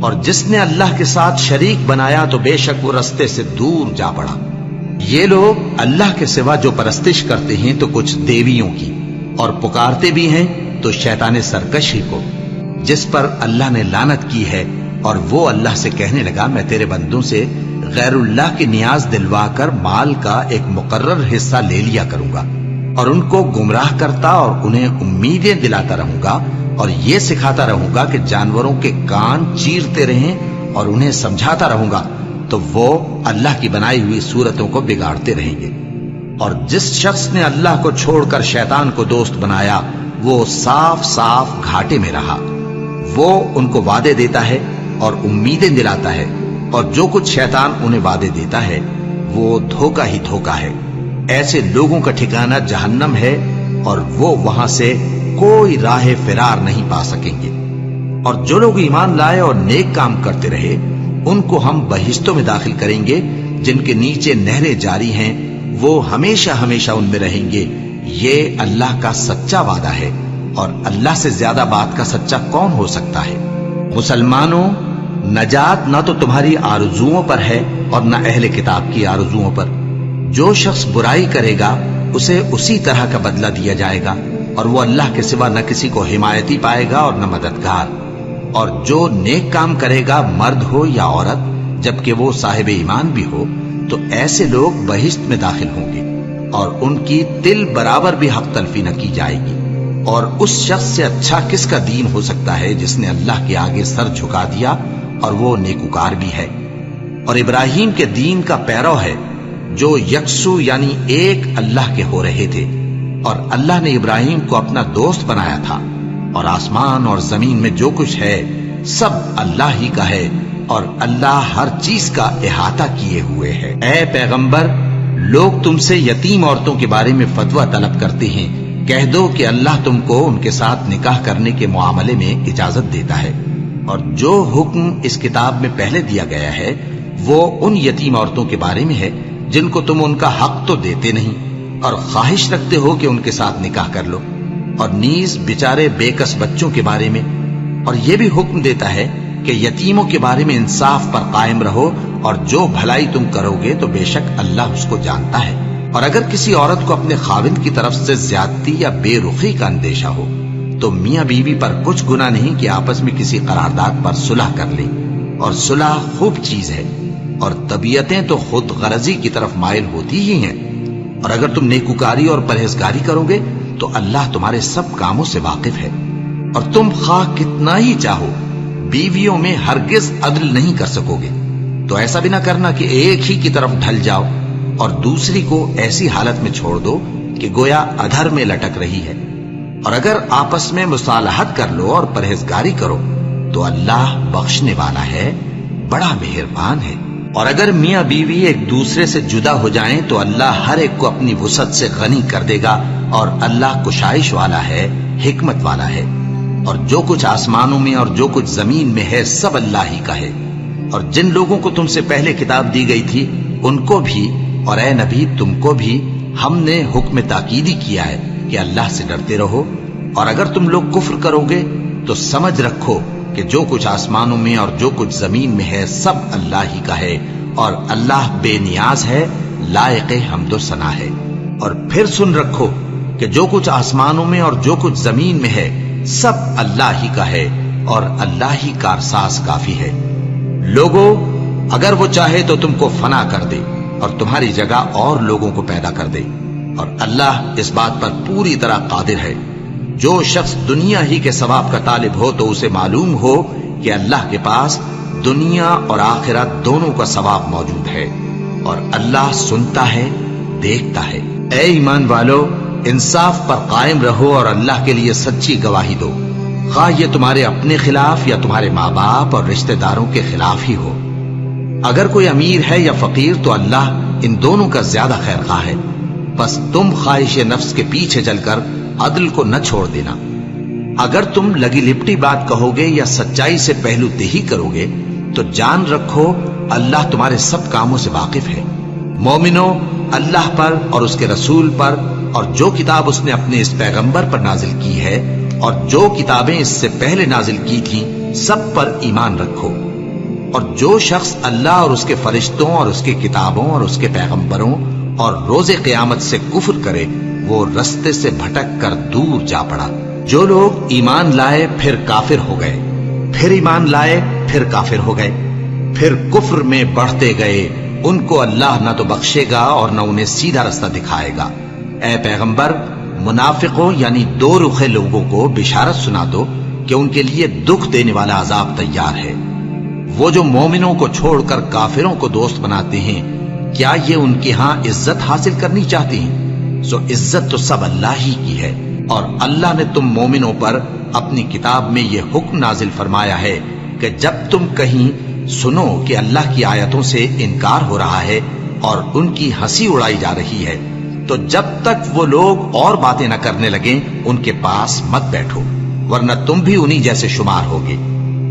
اور جس نے اللہ کے ساتھ شریک بنایا تو بے شک وہ رستے سے دور جا پڑا۔ یہ لوگ اللہ کے سوا جو پرستش کرتے ہیں تو کچھ دیویوں کی، اور پکارتے بھی ہیں تو شیطان سرکشی کو، جس پر اللہ نے لعنت کی ہے۔ اور وہ اللہ سے کہنے لگا میں تیرے بندوں سے غیر اللہ کی نیاز دلوا کر مال کا ایک مقرر حصہ لے لیا کروں گا، اور ان کو گمراہ کرتا اور انہیں امیدیں دلاتا رہوں گا، اور یہ سکھاتا رہوں گا کہ جانوروں کے کان چیرتے رہیں، اور انہیں سمجھاتا رہوں گا تو وہ اللہ کی بنائی ہوئی صورتوں کو بگاڑتے رہیں گے۔ اور جس شخص نے اللہ کو چھوڑ کر شیطان کو دوست بنایا وہ صاف صاف گھاٹے میں رہا۔ وہ ان کو وعدے دیتا ہے اور امیدیں دلاتا ہے، اور جو کچھ شیطان انہیں وعدے دیتا ہے وہ دھوکہ ہی دھوکہ ہے۔ ایسے لوگوں کا ٹھکانہ جہنم ہے، اور وہ وہاں سے کوئی راہ فرار نہیں پا سکیں گے۔ اور جو لوگ ایمان لائے اور نیک کام کرتے رہے ان کو ہم بہشتوں میں داخل کریں گے جن کے نیچے نہریں جاری ہیں، وہ ہمیشہ ہمیشہ ان میں رہیں گے۔ یہ اللہ کا سچا وعدہ ہے، اور اللہ سے زیادہ بات کا سچا کون ہو سکتا ہے؟ مسلمانوں، نجات نہ تو تمہاری آرزوؤں پر ہے اور نہ اہل کتاب کی آرزوؤں پر۔ جو شخص برائی کرے گا اسے اسی طرح کا بدلہ دیا جائے گا، اور وہ اللہ کے سوا نہ کسی کو حمایتی پائے گا اور نہ مددگار۔ اور جو نیک کام کرے گا مرد ہو یا عورت جبکہ وہ صاحب ایمان بھی ہو تو ایسے لوگ بہشت میں داخل ہوں گے، اور ان کی تل برابر بھی حق تلفی نہ کی جائے گی۔ اور اس شخص سے اچھا کس کا دین ہو سکتا ہے جس نے اللہ کے آگے سر جھکا دیا اور وہ نیکوکار بھی ہے۔ اور ابراہیم کے دین کا پیرو ہے جو یکسو یعنی ایک اللہ کے ہو رہے تھے، اور اللہ نے ابراہیم کو اپنا دوست بنایا تھا۔ اور آسمان اور زمین میں جو کچھ ہے سب اللہ ہی کا ہے، اور اللہ ہر چیز کا احاطہ کیے ہوئے ہے۔ اے پیغمبر، لوگ تم سے یتیم عورتوں کے بارے میں فتویٰ طلب کرتے ہیں، کہہ دو کہ اللہ تم کو ان کے ساتھ نکاح کرنے کے معاملے میں اجازت دیتا ہے، اور جو حکم اس کتاب میں پہلے دیا گیا ہے وہ ان یتیم عورتوں کے بارے میں ہے جن کو تم ان کا حق تو دیتے نہیں، اور خواہش رکھتے ہو کہ ان کے ساتھ نکاح کر لو، اور نیز بیچارے بے کس بچوں کے بارے میں۔ اور یہ بھی حکم دیتا ہے کہ یتیموں کے بارے میں انصاف پر قائم رہو، اور جو بھلائی تم کرو گے تو بے شک اللہ اس کو جانتا ہے۔ اور اگر کسی عورت کو اپنے خاوند کی طرف سے زیادتی یا بے رخی کا اندیشہ ہو تو میاں بیوی پر کچھ گناہ نہیں کہ آپس میں کسی قرارداد پر صلح کر لیں، اور صلح خوب چیز ہے، اور طبیعتیں تو خود غرضی کی طرف مائل ہوتی ہی ہیں۔ اور اگر تم نیکوکاری اور پرہیزگاری کرو گے تو اللہ تمہارے سب کاموں سے واقف ہے۔ اور تم خواہ کتنا ہی چاہو بیویوں میں ہرگز عدل نہیں کر سکو گے، تو ایسا بھی نہ کرنا کہ ایک ہی کی طرف ڈھل جاؤ اور دوسری کو ایسی حالت میں چھوڑ دو کہ گویا ادھر میں لٹک رہی ہے۔ اور اگر آپس میں مصالحت کر لو اور پرہیزگاری کرو تو اللہ بخشنے والا ہے، بڑا مہربان ہے۔ اور اگر میاں بیوی ایک دوسرے سے جدا ہو جائیں تو اللہ ہر ایک کو اپنی وسعت سے غنی کر دے گا، اور اللہ کشائش والا ہے، حکمت والا ہے۔ اور جو کچھ آسمانوں میں اور جو کچھ زمین میں ہے سب اللہ ہی کا ہے۔ اور جن لوگوں کو تم سے پہلے کتاب دی گئی تھی ان کو بھی، اور اے نبی تم کو بھی، ہم نے حکم تاکیدی کیا ہے کہ اللہ سے ڈرتے رہو۔ اور اگر تم لوگ کفر کرو گے تو سمجھ رکھو کہ جو کچھ آسمانوں میں اور جو کچھ زمین میں ہے سب اللہ ہی کا ہے، اور اللہ بے نیاز ہے، لائق حمد و ثنا ہے۔ اور پھر سن رکھو کہ جو کچھ آسمانوں میں اور جو کچھ زمین میں ہے سب اللہ ہی کا ہے، اور اللہ ہی کارساز کافی ہے۔ لوگو، اگر وہ چاہے تو تم کو فنا کر دے اور تمہاری جگہ اور لوگوں کو پیدا کر دے، اور اللہ اس بات پر پوری طرح قادر ہے۔ جو شخص دنیا ہی کے ثواب کا طالب ہو تو اسے معلوم ہو کہ اللہ کے پاس دنیا اور آخرت دونوں کا ثواب موجود ہے، اور اللہ سنتا ہے، دیکھتا ہے۔ اے ایمان والو، انصاف پر قائم رہو اور اللہ کے لیے سچی گواہی دو، خواہ یہ تمہارے اپنے خلاف یا تمہارے ماں باپ اور رشتہ داروں کے خلاف ہی ہو۔ اگر کوئی امیر ہے یا فقیر تو اللہ ان دونوں کا زیادہ خیر خواہ ہے، بس تم خواہش نفس کے پیچھے چل کر عدل کو نہ چھوڑ دینا۔ اگر تم لگی لپٹی بات کہو گے یا سچائی سے پہلو تہی کرو گے تو جان رکھو اللہ تمہارے سب کاموں سے واقف ہے۔ مومنو، اللہ پر اور اس کے رسول پر اور جو کتاب اس نے اپنے اس پیغمبر پر نازل کی ہے اور جو کتابیں اس سے پہلے نازل کی تھیں سب پر ایمان رکھو، اور جو شخص اللہ اور اس کے فرشتوں اور اس کی کتابوں اور اس کے پیغمبروں اور روز قیامت سے کفر کرے وہ رستے سے بھٹک کر دور جا پڑا۔ جو لوگ ایمان لائے پھر کافر ہو گئے، پھر ایمان لائے پھر کافر ہو گئے، پھر کفر میں بڑھتے گئے، ان کو اللہ نہ تو بخشے گا اور نہ انہیں سیدھا رستہ دکھائے گا۔ اے پیغمبر، منافقوں یعنی دو رخے لوگوں کو بشارت سنا دو کہ ان کے لیے دکھ دینے والا عذاب تیار ہے۔ وہ جو مومنوں کو چھوڑ کر کافروں کو دوست بناتے ہیں، کیا یہ ان کے ہاں عزت حاصل کرنی چاہتے ہیں؟ سو عزت تو سب اللہ ہی کی ہے، اور اللہ نے تم مومنوں پر اپنی کتاب میں یہ حکم نازل فرمایا ہے کہ جب تم کہیں سنو کہ اللہ کی آیتوں سے انکار ہو رہا ہے اور ان کی ہنسی اڑائی جا رہی ہے، تو جب تک وہ لوگ اور باتیں نہ کرنے لگیں ان کے پاس مت بیٹھو، ورنہ تم بھی انہی جیسے شمار ہوگے۔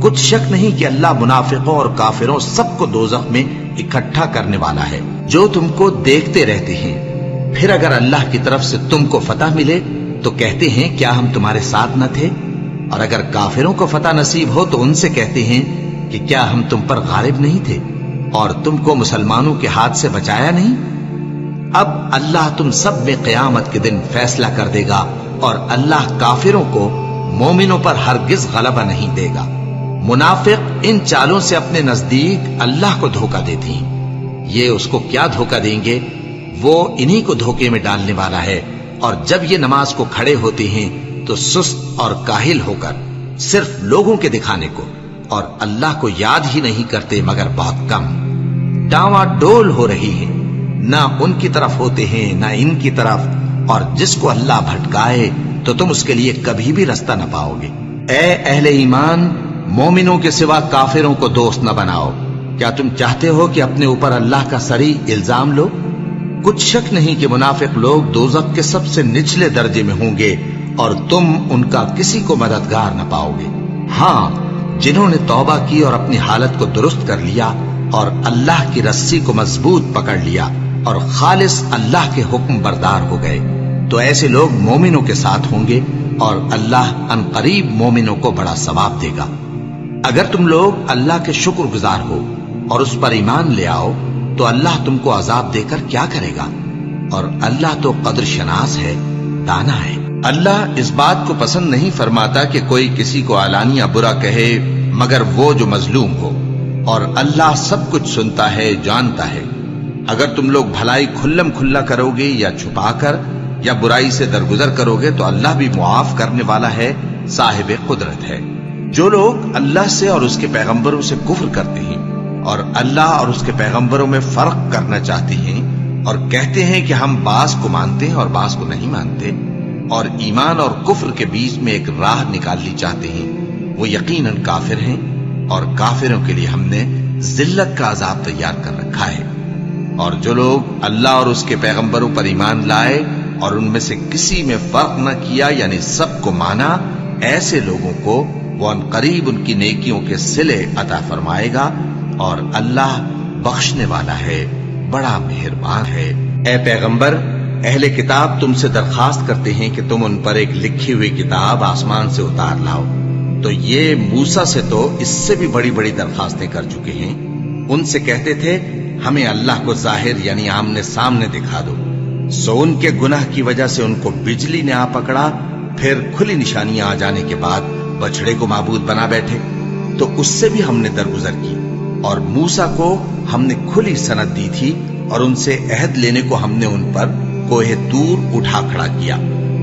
کچھ شک نہیں کہ اللہ منافقوں اور کافروں سب کو دوزخ میں اکٹھا کرنے والا ہے، جو تم کو دیکھتے رہتے ہیں۔ پھر اگر اللہ کی طرف سے تم کو فتح ملے تو کہتے ہیں کیا ہم تمہارے ساتھ نہ تھے، اور اگر کافروں کو فتح نصیب ہو تو ان سے کہتے ہیں کہ کیا ہم تم پر غالب نہیں تھے اور تم کو مسلمانوں کے ہاتھ سے بچایا نہیں۔ اب اللہ تم سب میں قیامت کے دن فیصلہ کر دے گا، اور اللہ کافروں کو مومنوں پر ہرگز غلبہ نہیں دے گا۔ منافق ان چالوں سے اپنے نزدیک اللہ کو دھوکہ دیتے ہیں، یہ اس کو کیا دھوکہ دیں گے، وہ انہی کو دھوکے میں ڈالنے والا ہے۔ اور جب یہ نماز کو کھڑے ہوتے ہیں تو سست اور کاہل ہو کر صرف لوگوں کے دکھانے کو اور اللہ کو یاد ہی نہیں کرتے مگر بہت کم، ڈاواں ڈول ہو رہی ہیں، نہ ان کی طرف ہوتے ہیں نہ ان کی طرف، اور جس کو اللہ بھٹکائے تو تم اس کے لیے کبھی بھی رستہ نہ پاؤ گے۔ اے اہل ایمان، مومنوں کے سوا کافروں کو دوست نہ بناؤ۔ کیا تم چاہتے ہو کہ اپنے اوپر اللہ کا صریح الزام لو؟ کچھ شک نہیں کہ منافق لوگ دوزخ کے سب سے نچلے درجے میں ہوں گے، اور تم ان کا کسی کو مددگار نہ پاؤ گے۔ ہاں، جنہوں نے توبہ کی اور اپنی حالت کو درست کر لیا اور اللہ کی رسی کو مضبوط پکڑ لیا اور خالص اللہ کے حکم بردار ہو گئے، تو ایسے لوگ مومنوں کے ساتھ ہوں گے، اور اللہ ان قریب مومنوں کو بڑا ثواب دے گا۔ اگر تم لوگ اللہ کے شکر گزار ہو اور اس پر ایمان لے آؤ تو اللہ تم کو عذاب دے کر کیا کرے گا، اور اللہ تو قدر شناس ہے، دانا ہے۔ اللہ اس بات کو پسند نہیں فرماتا کہ کوئی کسی کو علانیہ برا کہے مگر وہ جو مظلوم ہو، اور اللہ سب کچھ سنتا ہے، جانتا ہے۔ اگر تم لوگ بھلائی کھلم کھلا کرو گے یا چھپا کر یا برائی سے درگزر کرو گے تو اللہ بھی معاف کرنے والا ہے، صاحب قدرت ہے۔ جو لوگ اللہ سے اور اس کے پیغمبروں سے کفر کرتے ہیں اور اللہ اور اس کے پیغمبروں میں فرق کرنا چاہتے ہیں اور کہتے ہیں کہ ہم بعض کو مانتے ہیں اور بعض کو نہیں مانتے، اور ایمان اور کفر کے بیچ میں ایک راہ نکالنی چاہتے ہیں، وہ یقیناً کافر ہیں، اور کافروں کے لیے ہم نے ذلت کا عذاب تیار کر رکھا ہے۔ اور جو لوگ اللہ اور اس کے پیغمبروں پر ایمان لائے اور ان میں سے کسی میں فرق نہ کیا یعنی سب کو مانا، ایسے لوگوں کو وہ ان قریب ان کی نیکیوں کے صلے عطا فرمائے گا، اور اللہ بخشنے والا ہے، بڑا مہربان ہے۔ اے پیغمبر، اہل کتاب تم سے درخواست کرتے ہیں کہ تم ان پر ایک لکھی ہوئی کتاب آسمان سے اتار لاؤ، تو یہ موسیٰ سے تو اس سے بھی بڑی بڑی درخواستیں کر چکے ہیں۔ ان سے کہتے تھے ہمیں اللہ کو ظاہر یعنی آمنے سامنے دکھا دو، سو ان کے گناہ کی وجہ سے ان کو بجلی نے آ پکڑا، پھر کھلی نشانیاں آ جانے کے بعد بچڑے کو معبود بنا بیٹھے، تو اس سے بھی ہم نے درگزر کی، اور موسیٰ کو ہم نے کھلی سند دی تھی، اور ان سے عہد لینے کو ہم نے ان پر کوہ طور اٹھا کھڑا کیا،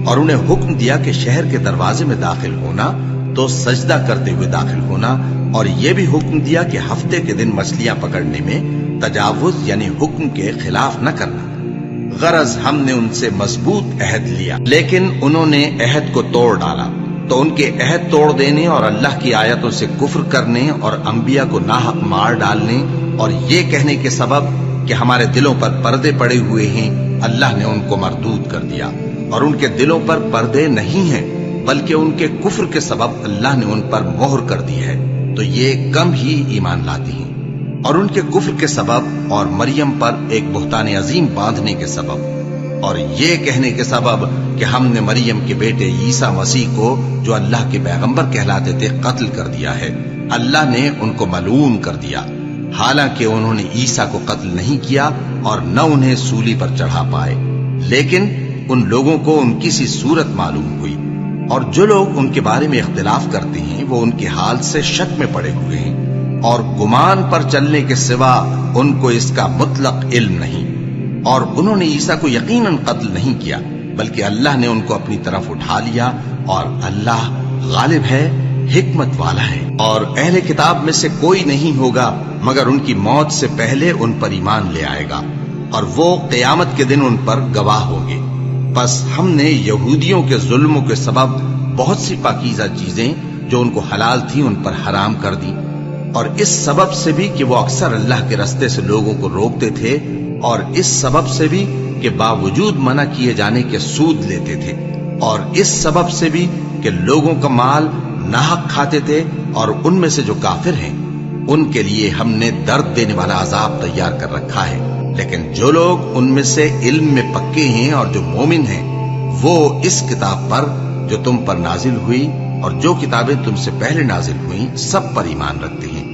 اور انہیں حکم دیا کہ شہر کے دروازے میں داخل ہونا تو سجدہ کرتے ہوئے داخل ہونا، اور یہ بھی حکم دیا کہ ہفتے کے دن مچھلیاں پکڑنے میں تجاوز یعنی حکم کے خلاف نہ کرنا۔ غرض ہم نے ان سے مضبوط عہد لیا، لیکن انہوں نے عہد کو توڑ ڈالا، تو ان کے عہد توڑ دینے اور اللہ کی آیتوں سے کفر کرنے اور انبیاء کو ناحق مار ڈالنے اور یہ کہنے کے سبب کہ ہمارے دلوں پر پردے پڑے ہوئے ہیں، اللہ نے ان کو مردود کر دیا، اور ان کے دلوں پر پردے نہیں ہیں بلکہ ان کے کفر کے سبب اللہ نے ان پر مہر کر دی ہے، تو یہ کم ہی ایمان لاتی ہیں۔ اور ان کے کفر کے سبب اور مریم پر ایک بہتان عظیم باندھنے کے سبب اور یہ کہنے کے سبب کہ ہم نے مریم کے بیٹے عیسیٰ مسیح کو جو اللہ کے پیغمبر کہلاتے تھے قتل کر دیا ہے، اللہ نے ان کو ملعون کر دیا، حالانکہ انہوں نے عیسیٰ کو قتل نہیں کیا اور نہ انہیں سولی پر چڑھا پائے، لیکن ان لوگوں کو ان کی سی صورت معلوم ہوئی، اور جو لوگ ان کے بارے میں اختلاف کرتے ہیں وہ ان کے حال سے شک میں پڑے ہوئے ہیں، اور گمان پر چلنے کے سوا ان کو اس کا مطلق علم نہیں، اور انہوں نے عیسیٰ کو یقیناً قتل نہیں کیا بلکہ اللہ نے ان کو اپنی طرف اٹھا لیا، اور اللہ غالب ہے، حکمت والا ہے۔ اور اہل کتاب میں سے کوئی نہیں ہوگا مگر ان کی موت سے پہلے ان پر ایمان لے آئے گا، اور وہ قیامت کے دن ان پر گواہ ہوں گے۔ بس ہم نے یہودیوں کے ظلموں کے سبب بہت سی پاکیزہ چیزیں جو ان کو حلال تھیں ان پر حرام کر دی، اور اس سبب سے بھی کہ وہ اکثر اللہ کے رستے سے لوگوں کو روکتے تھے، اور اس سبب سے بھی کہ باوجود منع کیے جانے کے سود لیتے تھے، اور اس سبب سے بھی کہ لوگوں کا مال ناحق کھاتے تھے، اور ان میں سے جو کافر ہیں ان کے لیے ہم نے درد دینے والا عذاب تیار کر رکھا ہے۔ لیکن جو لوگ ان میں سے علم میں پکے ہیں اور جو مومن ہیں وہ اس کتاب پر جو تم پر نازل ہوئی اور جو کتابیں تم سے پہلے نازل ہوئیں سب پر ایمان رکھتے ہیں،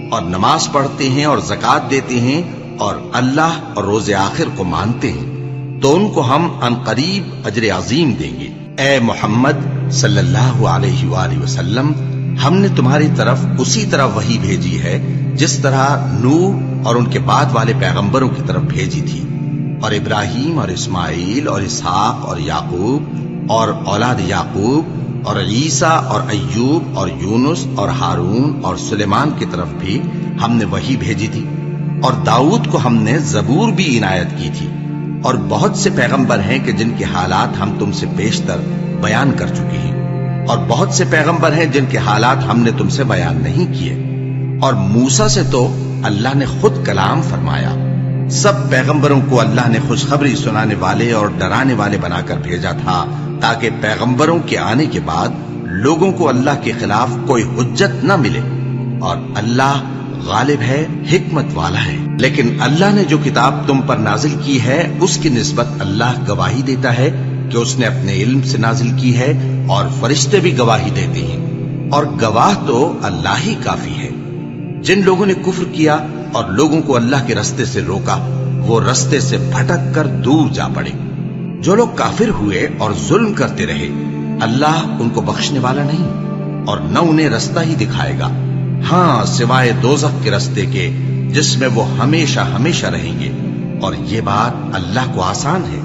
اور نماز پڑھتے ہیں اور زکوٰۃ دیتے ہیں، اور اللہ اور روز آخر کو مانتے ہیں، تو ان کو ہم عنقریب اجر عظیم دیں گے۔ اے محمد صلی اللہ علیہ وآلہ وسلم، ہم نے تمہاری طرف اسی طرح وحی بھیجی ہے جس طرح نوح اور ان کے بعد والے پیغمبروں کی طرف بھیجی تھی، اور ابراہیم اور اسماعیل اور اسحاق اور یعقوب اور اولاد یعقوب اور عیسیٰ اور ایوب اور یونس اور ہارون اور سلیمان کی طرف بھی ہم نے وحی بھیجی تھی، اور داؤد کو ہم نے زبور بھی عنایت کی تھی، اور بہت سے پیغمبر ہیں کہ جن کے حالات ہم تم سے بیشتر بیان کر چکے ہیں، اور بہت سے پیغمبر ہیں جن کے حالات ہم نے تم سے بیان نہیں کیے، اور موسیٰ سے تو اللہ نے خود کلام فرمایا۔ سب پیغمبروں کو اللہ نے خوشخبری سنانے والے اور ڈرانے والے بنا کر بھیجا تھا تاکہ پیغمبروں کے آنے کے بعد لوگوں کو اللہ کے خلاف کوئی حجت نہ ملے، اور اللہ غالب ہے، حکمت والا ہے۔ لیکن اللہ نے جو کتاب تم پر نازل کی ہے اس کی نسبت اللہ گواہی دیتا ہے کہ اس نے اپنے علم سے نازل کی ہے، اور فرشتے بھی گواہی دیتے ہیں، اور گواہ تو اللہ ہی کافی ہے۔ جن لوگوں نے کفر کیا اور لوگوں کو اللہ کے رستے سے روکا وہ رستے سے بھٹک کر دور جا پڑے۔ جو لوگ کافر ہوئے اور ظلم کرتے رہے اللہ ان کو بخشنے والا نہیں، اور نہ انہیں رستہ ہی دکھائے گا، ہاں سوائے دوزخ کے رستے کے جس میں وہ ہمیشہ ہمیشہ رہیں گے، اور یہ بات اللہ کو آسان ہے۔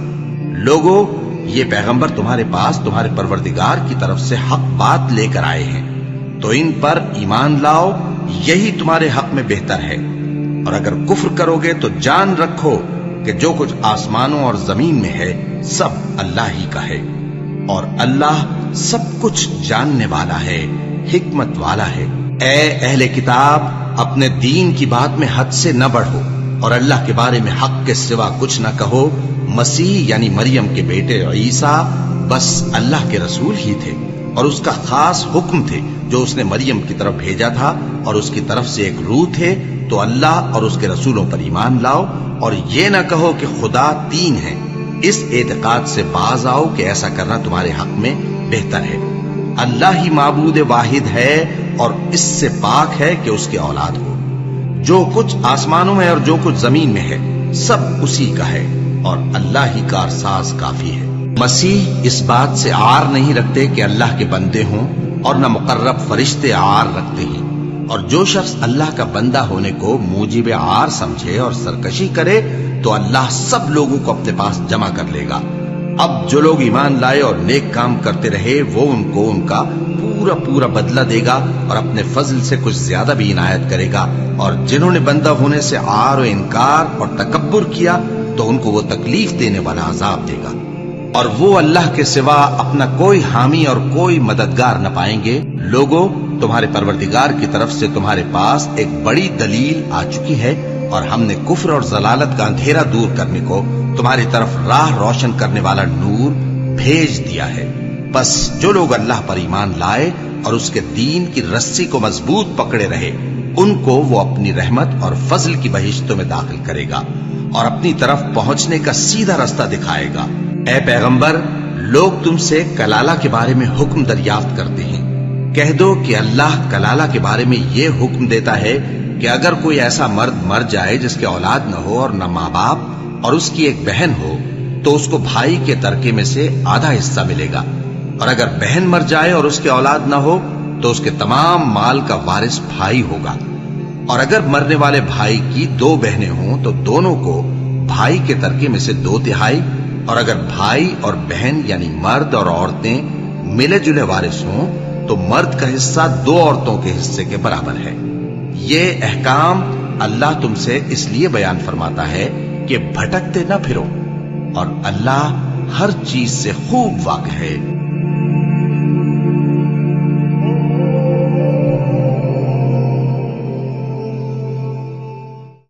لوگوں، یہ پیغمبر تمہارے پاس تمہارے پروردگار کی طرف سے حق بات لے کر آئے ہیں، تو ان پر ایمان لاؤ، یہی تمہارے حق میں بہتر ہے، اور اگر کفر کرو گے تو جان رکھو کہ جو کچھ آسمانوں اور زمین میں ہے سب اللہ ہی کا ہے، اور اللہ سب کچھ جاننے والا ہے، حکمت والا ہے۔ اے اہل کتاب، اپنے دین کی بات میں حد سے نہ بڑھو، اور اللہ کے بارے میں حق کے سوا کچھ نہ کہو۔ مسیح یعنی مریم کے بیٹے عیسیٰ بس اللہ کے رسول ہی تھے، اور اس کا خاص حکم تھے جو اس نے مریم کی طرف بھیجا تھا، اور اس کی طرف سے ایک روح تھے، تو اللہ اور اس کے رسولوں پر ایمان لاؤ، اور یہ نہ کہو کہ خدا تین ہے۔ اس اعتقاد سے باز آؤ کہ ایسا کرنا تمہارے حق میں بہتر ہے۔ اللہ ہی معبود واحد ہے اور اس سے پاک ہے کہ اس کی اولاد ہو۔ جو کچھ آسمانوں میں اور جو کچھ زمین میں ہے سب اسی کا ہے، اور اللہ ہی کارساز کافی ہے۔ مسیح اس بات سے عار نہیں رکھتے کہ اللہ کے بندے ہوں، اور نہ مقرب فرشتے عار رکھتے ہیں، اور جو شخص اللہ کا بندہ ہونے کو موجب عار سمجھے اور سرکشی کرے تو اللہ سب لوگوں کو اپنے پاس جمع کر لے گا۔ اب جو لوگ ایمان لائے اور نیک کام کرتے رہے وہ ان کو ان کا پورا پورا بدلہ دے گا، اور اپنے فضل سے کچھ زیادہ بھی عنایت کرے گا، اور جنہوں نے بندہ ہونے سے عار و انکار اور تکبر کیا تو ان کو وہ تکلیف دینے والا عذاب دے گا، اور وہ اللہ کے سوا اپنا کوئی حامی اور کوئی مددگار نہ پائیں گے۔ لوگوں، تمہارے پروردگار کی طرف سے تمہارے پاس ایک بڑی دلیل آ چکی ہے، اور ہم نے کفر اور ضلالت کا اندھیرا دور کرنے کو تمہاری طرف راہ روشن کرنے والا نور بھیج دیا ہے۔ بس جو لوگ اللہ پر ایمان لائے اور اس کے دین کی رسی کو مضبوط پکڑے رہے ان کو وہ اپنی رحمت اور فضل کی بہشتوں میں داخل کرے گا، اور اپنی طرف پہنچنے کا سیدھا راستہ دکھائے گا۔ اے پیغمبر، لوگ تم سے کلالہ کے بارے میں حکم دریافت کرتے ہیں، کہہ دو کہ اللہ کلالہ کے بارے میں یہ حکم دیتا ہے کہ اگر کوئی ایسا مرد مر جائے جس کے اولاد نہ ہو اور نہ ماں باپ اور اس کی ایک بہن ہو تو اس کو بھائی کے ترکے میں سے آدھا حصہ ملے گا، اور اگر بہن مر جائے اور اس کے اولاد نہ ہو تو اس کے تمام مال کا وارث بھائی ہوگا، اور اگر مرنے والے بھائی کی 2 بہنیں ہوں تو دونوں کو بھائی کے ترکے میں سے 2/3، اور اگر بھائی اور بہن یعنی مرد اور عورتیں ملے جلے وارث ہوں تو مرد کا حصہ 2 عورتوں کے حصے کے برابر ہے۔ یہ احکام اللہ تم سے اس لیے بیان فرماتا ہے کہ بھٹکتے نہ پھرو، اور اللہ ہر چیز سے خوب واقف ہے۔